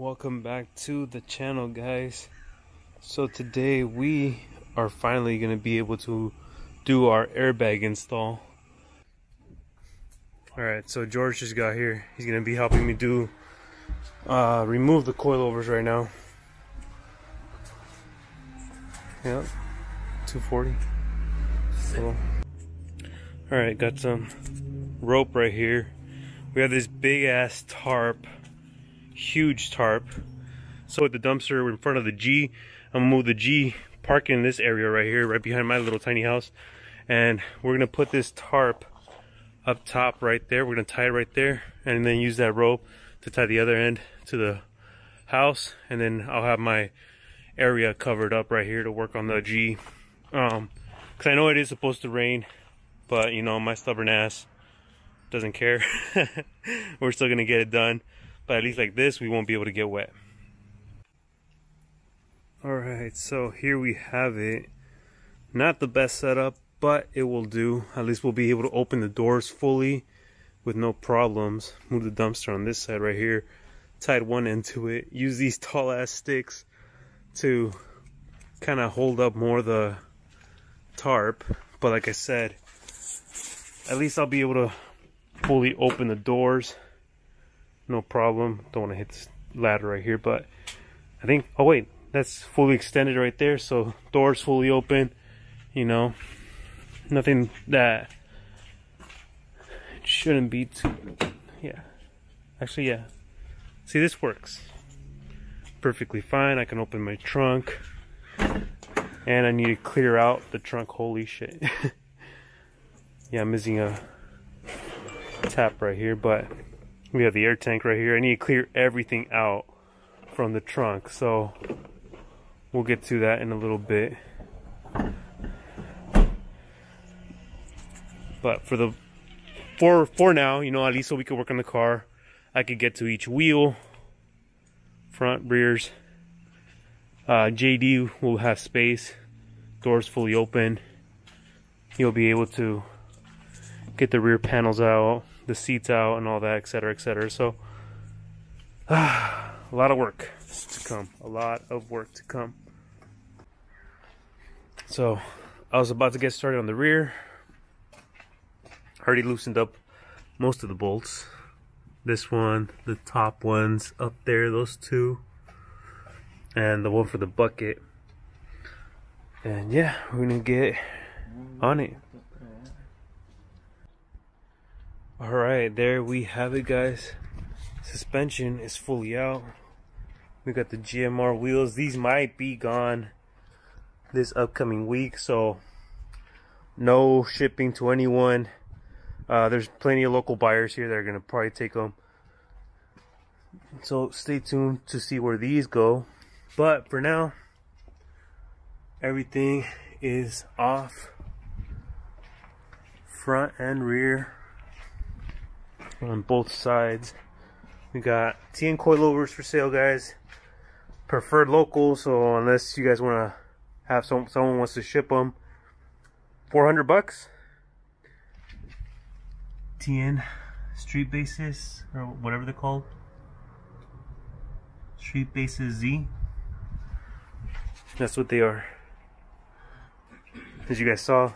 Welcome back to the channel, guys. So today we are finally going to be able to do our airbag install. Alright, so George just got here. He's going to be helping me do remove the coilovers right now. Yep, 240. So, alright, got some rope right here. We have this big ass tarp, huge tarp. So with the dumpster in front of the G, I'm gonna move the G, park in this area right here, right behind my little tiny house, and we're gonna put this tarp up top right there. We're gonna tie it right there, and then use that rope to tie the other end to the house, and then I'll have my area covered up right here to work on the G. Because I know it is supposed to rain, but you know, my stubborn ass doesn't care. We're still gonna get it done, but at least like this we won't be able to get wet. Alright, so here we have it. Not the best setup, but it will do. At least we'll be able to open the doors fully with no problems. Move the dumpster on this side right here, tied one end to it, use these tall ass sticks to kind of hold up more the tarp. But like I said, at least I'll be able to fully open the doors, no problem. Don't want to hit this ladder right here, but I think, oh wait, that's fully extended right there, so doors fully open, you know, nothing that shouldn't be too, yeah, actually, yeah, see, this works perfectly fine. I can open my trunk, and I need to clear out the trunk. Holy shit. Yeah, I'm missing a tap right here, but we have the air tank right here. I need to clear everything out from the trunk, so we'll get to that in a little bit. But for now, you know, at least so we could work on the car, I could get to each wheel, front, rears. JD will have space, doors fully open. He'll be able to get the rear panels out, the seats out, and all that, etc., etc. So a lot of work to come, a lot of work to come. So I was about to get started on the rear. Already loosened up most of the bolts. This one, the top ones up there, those two, and the one for the bucket. And yeah, we're gonna get on it. Alright, there we have it, guys. Suspension is fully out. We got the GMR wheels. These might be gone this upcoming week, so no shipping to anyone. There's plenty of local buyers here that are gonna probably take them, so stay tuned to see where these go. But for now, everything is off, front and rear, on both sides. We got TN coilovers for sale, guys. Preferred local, so unless you guys want to have someone wants to ship them, 400 bucks. TN street basis, or whatever they're called, street basis Z. That's what they are. As you guys saw,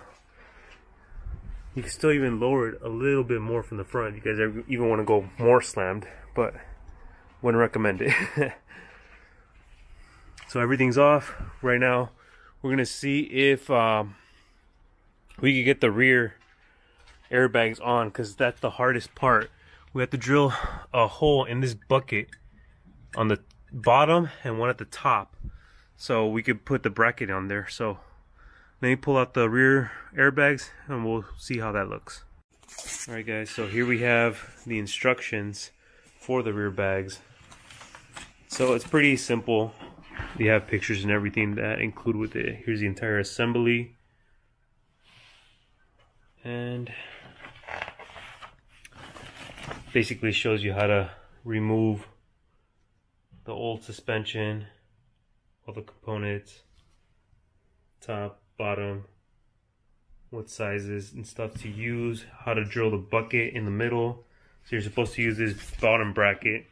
you can still even lower it a little bit more from the front. You guys even want to go more slammed, but wouldn't recommend it. So everything's off right now. We're gonna see if we can get the rear airbags on, because that's the hardest part. We have to drill a hole in this bucket on the bottom and one at the top, so we could put the bracket on there. So let me pull out the rear airbags and we'll see how that looks. Alright guys, so here we have the instructions for the rear bags. So it's pretty simple. They have pictures and everything that include with it. Here's the entire assembly. And basically shows you how to remove the old suspension, all the components, top, bottom, what sizes and stuff to use, how to drill the bucket in the middle. So you're supposed to use this bottom bracket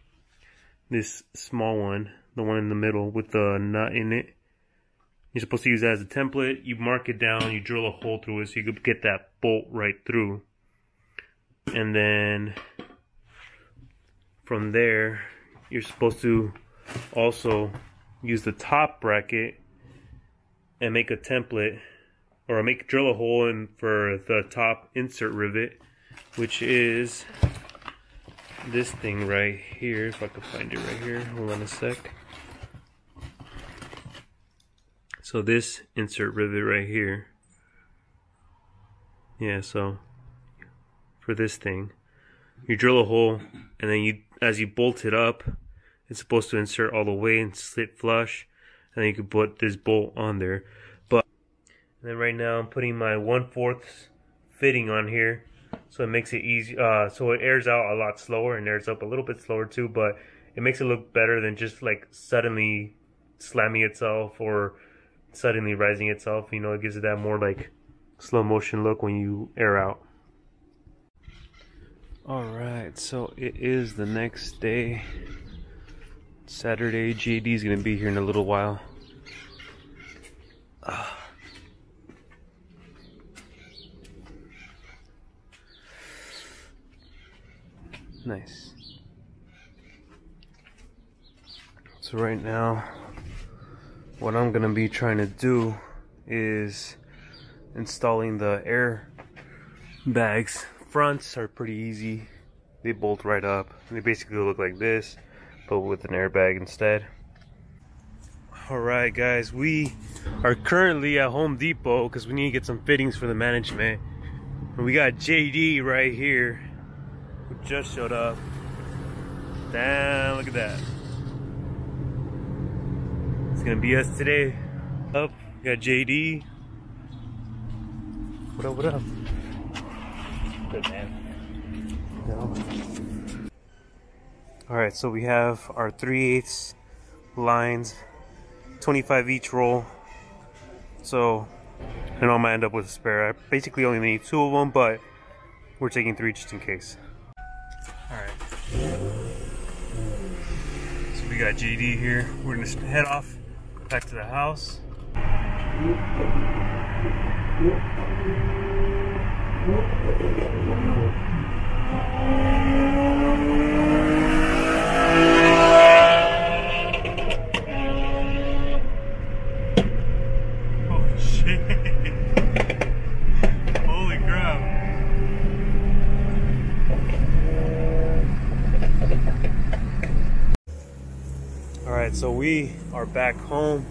this small one, the one in the middle with the nut in it. You're supposed to use that as a template. You mark it down, you drill a hole through it so you could get that bolt right through. And then from there, you're supposed to also use the top bracket and make a template, or drill a hole in for the top insert rivet, which is this thing right here. If I could find it right here, hold on a sec. So this insert rivet right here, yeah, so for this thing, you drill a hole, and then as you bolt it up, it's supposed to insert all the way and sit flush, and then you can put this bolt on there. And then right now I'm putting my 1/4 fitting on here, so it makes it easy. So it airs out a lot slower and airs up a little bit slower too, but it makes it look better than just like suddenly slamming itself or suddenly rising itself. You know, it gives it that more like slow motion look when you air out. Alright, so it is the next day, Saturday. JD's gonna be here in a little while. Nice. So right now, what I'm gonna be trying to do is installing the air bags. Fronts are pretty easy. They bolt right up. They basically look like this, but with an airbag instead. Alright guys, we are currently at Home Depot because we need to get some fittings for the management. And we got JD right here, who just showed up. Damn, look at that. It's gonna be us today. Up, we got JD. What up, what up? Good, man. Alright, so we have our 3/8 lines, 25 each roll. So I know I might end up with a spare. I basically only need 2 of them, but we're taking 3 just in case. Alright. So we got JD here. We're gonna head off back to the house. Oh shit. Holy crap. Alright, so we are back home.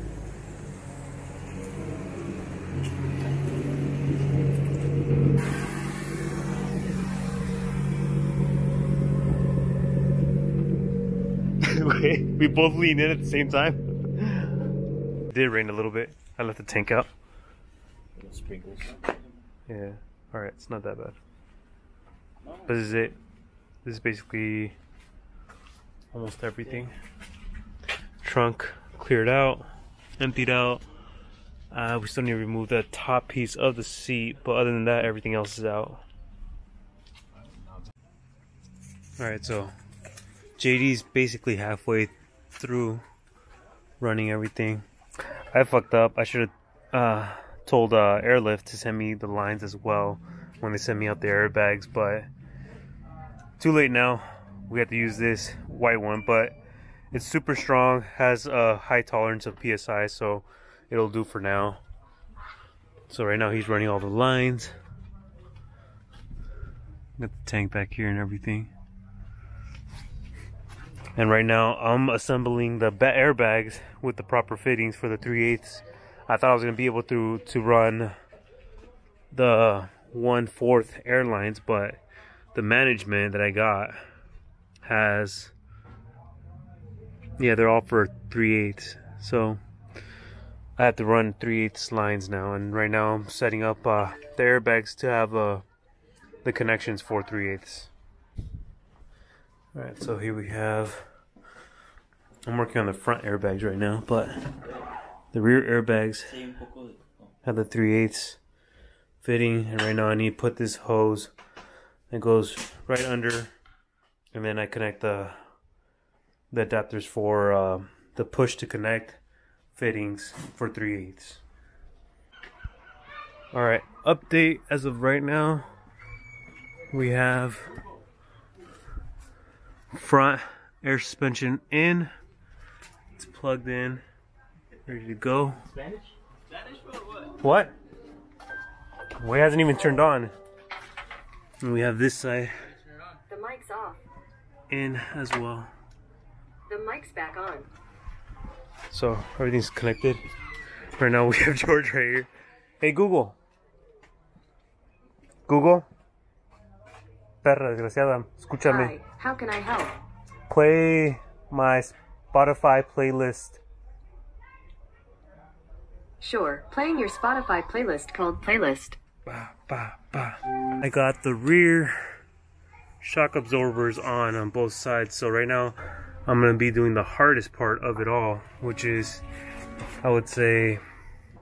We both leaned in at the same time. It did rain a little bit. I left the tank out. Little sprinkles. Yeah. Alright, it's not that bad. But this is it. This is basically almost everything. Trunk cleared out, emptied out. We still need to remove that top piece of the seat, but other than that, everything else is out. Alright, so JD's basically halfway through running everything. I fucked up. I should have told Airlift to send me the lines as well when they send me out the airbags, but too late now. We have to use this white one, but it's super strong, has a high tolerance of PSI, so it'll do for now. So right now he's running all the lines. Got the tank back here and everything. And right now I'm assembling the airbags with the proper fittings for the 3/8. I thought I was gonna be able to run the 1/4 airlines, but the management that I got has, yeah, they're all for 3/8. So I have to run 3/8 lines now, and right now I'm setting up the airbags to have the connections for 3/8. Alright, so here we have, I'm working on the front airbags right now, but the rear airbags have the 3/8 fitting, and right now I need to put this hose that goes right under, and then I connect the the adapters for the push to connect fittings for 3/8. Alright, update as of right now. We have front air suspension in. It's plugged in, ready to go. Spanish? Spanish for what? What? Well, it hasn't even turned on. And we have this side The mic's off. in as well. The mic's back on. So everything's connected. Right now we have George right here. Hey Google. Google. Perra desgraciada, escúchame. Hi, how can I help? Play my Spotify playlist. Sure, playing your Spotify playlist called Playlist. Bah, bah, bah. I got the rear shock absorbers on both sides. So right now I'm going to be doing the hardest part of it all, which is, I would say,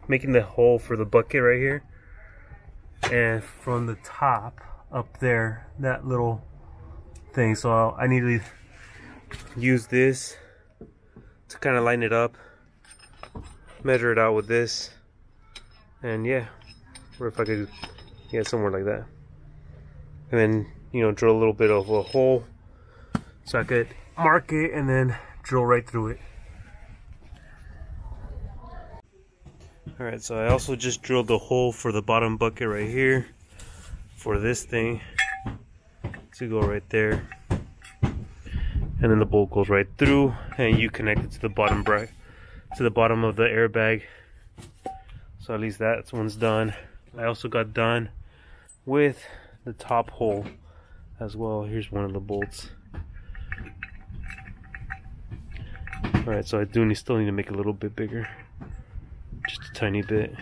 making the hole for the bucket right here. And from the top up there, that little thing. So I need to use this to kind of line it up, measure it out with this, and yeah, or if I could get somewhere like that, and then, you know, drill a little bit of a hole so I could mark it and then drill right through it. Alright, so I also just drilled the hole for the bottom bucket right here for this thing to go right there, and then the bolt goes right through and you connect it to the bottom bracket, to the bottom of the airbag. So at least that one's done. I also got done with the top hole as well. Here's one of the bolts. Alright, so I still need to make it a little bit bigger. Just a tiny bit.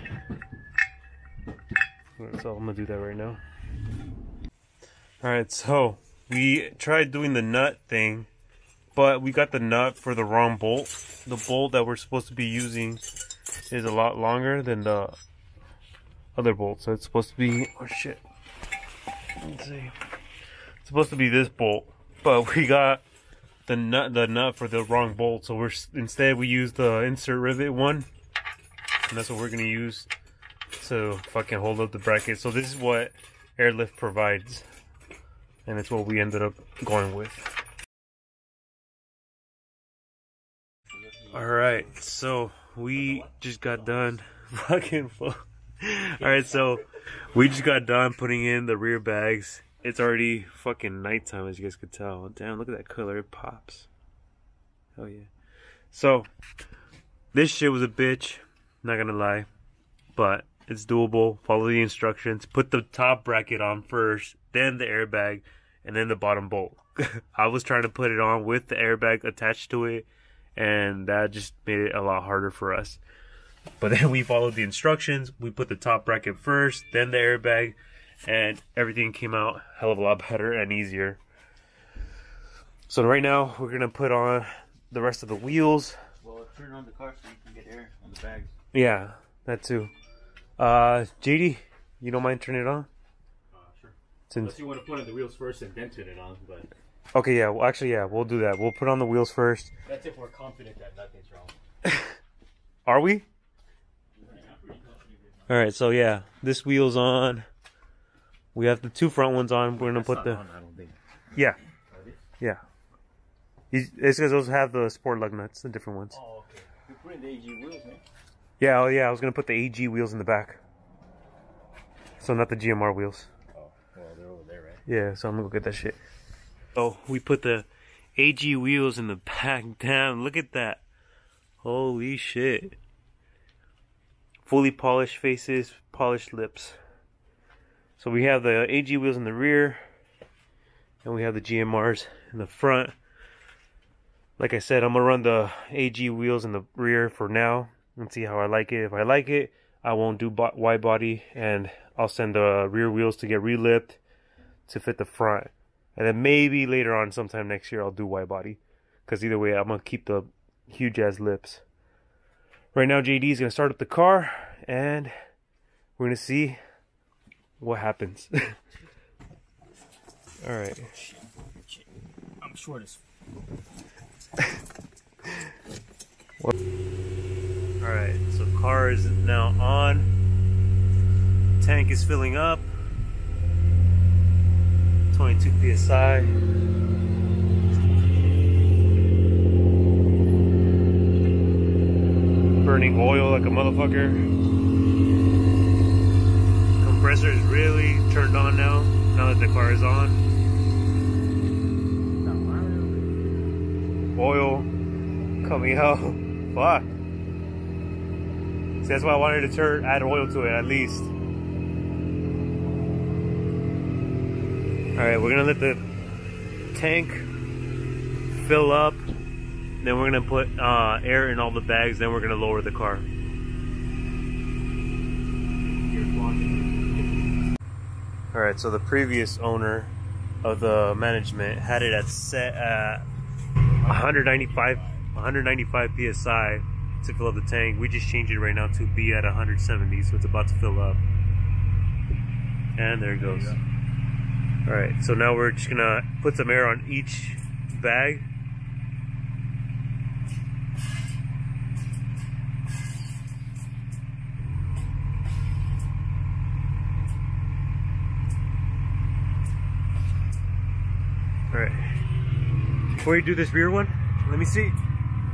Alright, so I'm gonna do that right now. Alright, so we tried doing the nut thing, but we got the nut for the wrong bolt. The bolt that we're supposed to be using is a lot longer than the other bolt. So it's supposed to be, oh shit. Let's see. It's supposed to be this bolt, but we got the nut for the wrong bolt. So instead we used the insert rivet one. And that's what we're gonna use to fucking hold up the bracket. So this is what Airlift provides, and it's what we ended up going with. Alright, so we just got done fucking full. Alright, so we just got done putting in the rear bags. It's already fucking nighttime, as you guys could tell. Damn, look at that color, it pops. Oh yeah. So this shit was a bitch, not gonna lie, but it's doable. Follow the instructions. Put the top bracket on first, then the airbag, and then the bottom bolt. I was trying to put it on with the airbag attached to it, and that just made it a lot harder for us. But then we followed the instructions. We put the top bracket first, then the airbag, and everything came out a hell of a lot better and easier. So right now we're gonna put on the rest of the wheels. Well, turn on the car so you can get air on the bags. Yeah, that too. JD, you don't mind turning it on? Sure. Unless you want to put on the wheels first and then turn it on, but... Okay, yeah, well, actually, yeah, we'll do that. We'll put on the wheels first. That's if we're confident that nothing's wrong. Are we? Alright, so yeah, this wheel's on. We have the two front ones on. We're gonna put the... on, I don't think. Yeah. Yeah. It's because those have the sport lug nuts, the different ones. Oh, okay. You're putting the AG wheels, man. Yeah, oh yeah, I was gonna put the AG wheels in the back. So not the GMR wheels. Oh, well, they're over there, right? Yeah, so I'm gonna go get that shit. Oh, we put the AG wheels in the back. Damn, look at that. Holy shit. Fully polished faces, polished lips. So we have the AG wheels in the rear, and we have the GMRs in the front. Like I said, I'm gonna run the AG wheels in the rear for now and see how I like it. If I like it, I won't do wide body, and I'll send the rear wheels to get relipped to fit the front. And then maybe later on, sometime next year, I'll do wide body. Because either way, I'm gonna keep the huge ass lips. Right now, JD is gonna start up the car, and we're gonna see what happens. Alright. I'm short as... Alright, so car is now on. Tank is filling up. 22 psi. Burning oil like a motherfucker. Compressor is really turned on now that the car is on. Oil coming out. Fuck. See, that's why I wanted to add oil to it at least. Alright, we're gonna let the tank fill up. Then we're gonna put air in all the bags. Then we're gonna lower the car. Alright, so the previous owner of the management had it at set at 195 psi to fill up the tank. We just changed it right now to be at 170, so it's about to fill up. And there it goes. Alright, so now we're just gonna put some air on each bag. Alright. Before you do this rear one, let me see.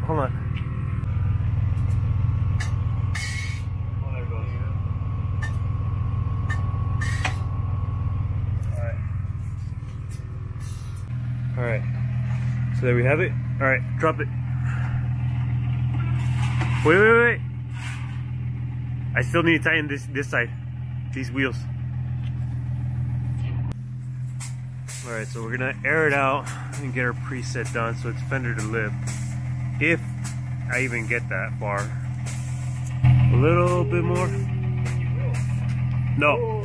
Hold on. Oh, there it goes. Alright. So there we have it. Alright, drop it. Wait. I still need to tighten this side. These wheels. Alright, so we're gonna air it out and get our preset done so it's fender to lip. If I even get that far. A little bit more. No.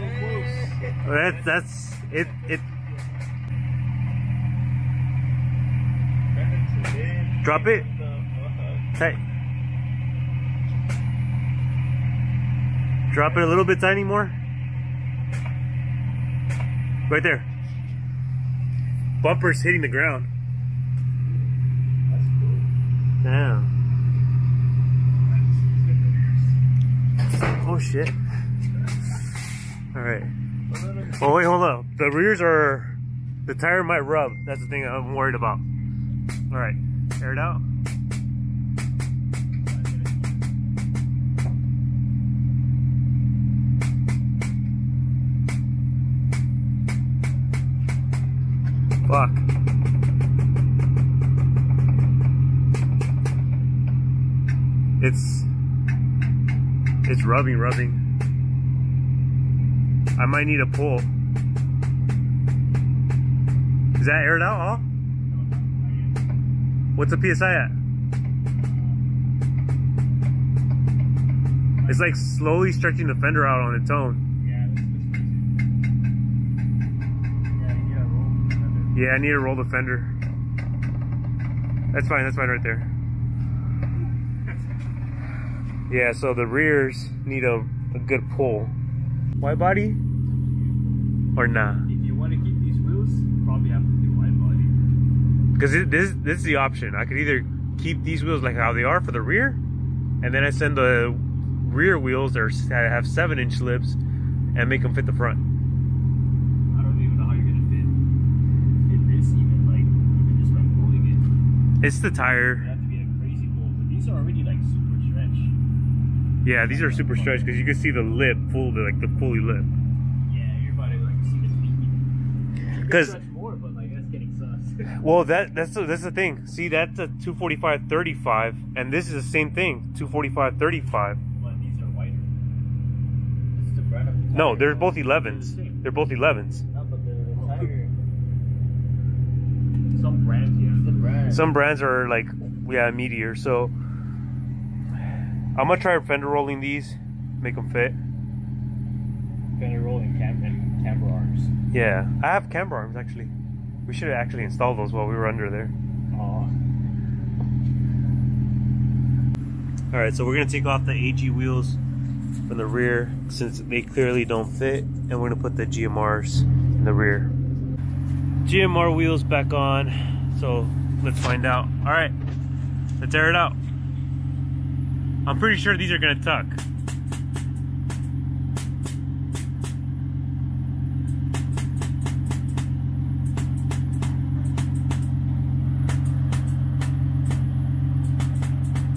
That's it. Drop it. Tight. Drop it a little bit tiny more. Right there. Bumper's hitting the ground. Damn. Oh shit. Alright. Oh wait, hold up. The rears are... The tire might rub. That's the thing I'm worried about. Alright. Air it out. Fuck. It's rubbing. I might need a pull. Is that aired out, huh? What's the PSI at? It's like slowly stretching the fender out on its own. Yeah, I need to roll the fender. That's fine right there. Yeah, so the rears need a good pull. Wide body? Or nah? If you want to keep these wheels, you probably have to do wide body. Because this is the option. I could either keep these wheels like how they are for the rear, and then I send the rear wheels that have 7-inch lips and make them fit the front. It's the tire. You have to be a crazy pull, but these are already like super stretched. Yeah, these are super stretched because you can see the lip like the fully lip. Yeah, you're about to like see the meat. Because more, but like that's getting sus. Well, that's the thing. See, that's a 245/35, and this is the same thing, 245/35. But these are wider. This is the brand of the tire. No, they're both 11s. They're both 11s. No, but the tire. Some brands, yeah. Some brands are like, yeah, meatier. So I'm gonna try fender rolling these, make them fit. Fender rolling camber arms. Yeah, I have camber arms actually. We should have actually installed those while we were under there. Oh. All right, so we're gonna take off the AG wheels from the rear since they clearly don't fit, and we're gonna put the GMRs in the rear. GMR wheels back on. So let's find out. All right, let's air it out. I'm pretty sure these are gonna tuck.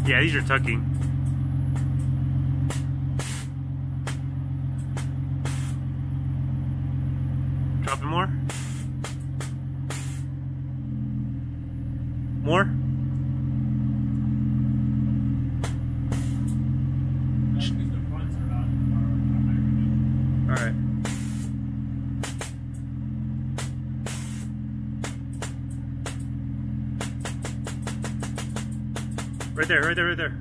Yeah, these are tucking. Dropping more? More? Alright. Right there, right there, right there.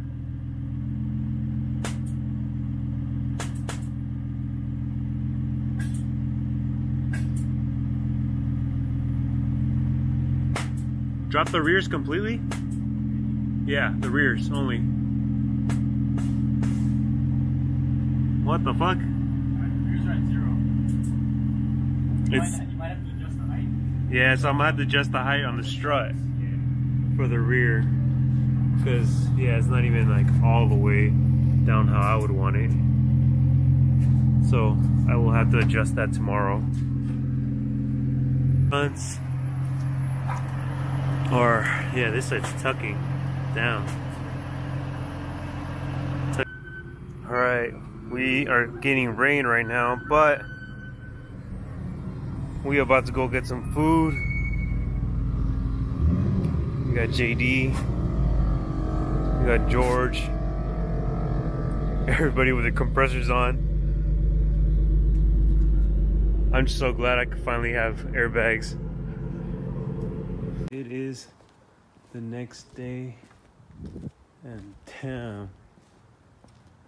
Drop the rears completely? Yeah, the rears only. What the fuck? Rears are at 0. You might have to adjust the height. Yeah, so I'm gonna have to adjust the height on the strut for the rear. Because, yeah, it's not even like all the way down how I would want it. So I will have to adjust that tomorrow. Months. Or, yeah, this side's tucking down. Alright, we are getting rain right now, but we are about to go get some food. We got JD. We got George. Everybody with the compressors on. I'm just so glad I could finally have airbags. It is the next day, and damn,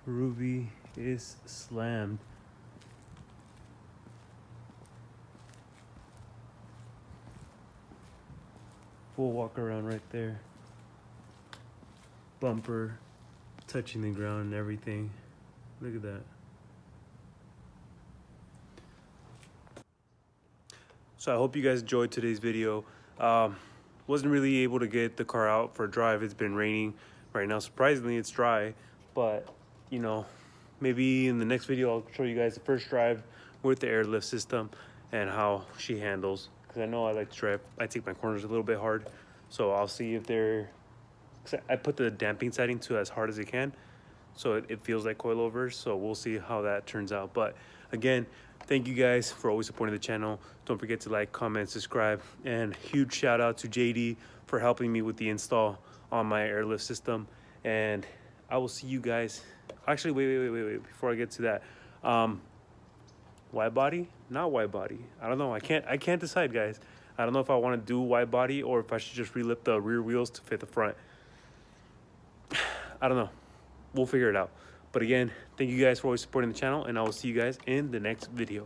Ruby is slammed. Full walk around right there. Bumper touching the ground and everything. Look at that. So I hope you guys enjoyed today's video. Wasn't really able to get the car out for a drive. It's been raining right now. Surprisingly, it's dry, but you know, maybe in the next video I'll show you guys the first drive with the airlift system and how she handles, because I know I like to drive. I take my corners a little bit hard, so I'll see if they're, I put the damping setting to as hard as it can, so it feels like coilovers. So we'll see how that turns out. But again, thank you guys for always supporting the channel. Don't forget to like, comment, subscribe, and huge shout out to JD for helping me with the install on my airlift system. And I will see you guys. Actually, wait. Before I get to that, wide body, not wide body. I don't know. I can't decide, guys. I don't know if I want to do wide body or if I should just relift the rear wheels to fit the front. I don't know. We'll figure it out. But again, thank you guys for always supporting the channel, and I will see you guys in the next video.